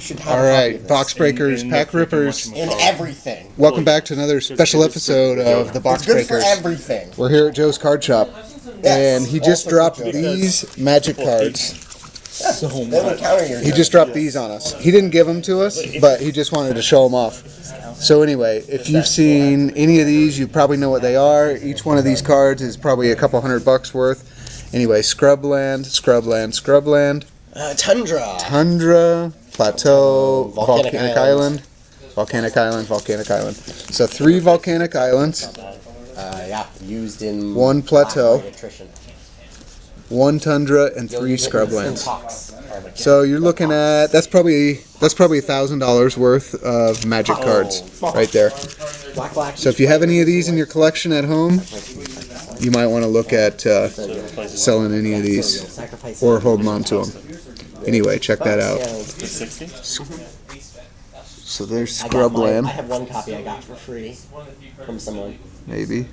You should have All right, box breakers, pack rippers, and everything. welcome back to another special episode of the Box It's good Breakers. for everything. We're here at Joe's card shop, and he just also dropped for Joe. these magic cards. They don't counter your He just dropped these on us. He didn't give them to us, but he just wanted to show them off. So anyway, if you've seen any of these, you probably know what they are. Each one of these cards is probably a couple $100 worth. Anyway, Scrubland, Tundra, Plateau, Volcanic Island. So 3 volcanic islands, yeah, used in one Plateau, nutrition. 1 Tundra, and 3 Scrublands. So you're looking at that's probably $1,000 worth of magic cards right there. So if you have any of these in your collection at home, you might want to look at selling any of these or holding on to them. Anyway, check that out. So there's Scrubland. I have one copy I got for free from someone. Maybe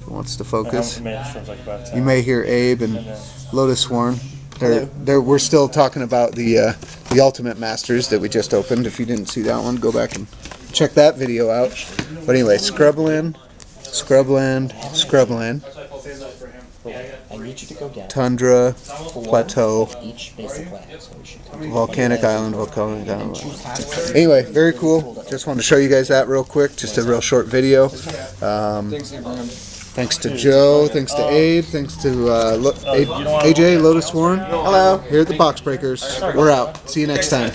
who wants to focus. You may hear Abe and Lotus Sworn. We're still talking about the Ultimate Masters that we just opened. If you didn't see that one, go back and check that video out. But anyway, Scrubland, I need you to go get Tundra, Plateau, each basic land. Volcanic Island. Anyway, very cool. Just wanted to show you guys that real quick. Just a real short video. Thanks to Joe, thanks to Abe, thanks to AJ, Lotus Sworn. Hello. Here at the Box Breakers. We're out. See you next time.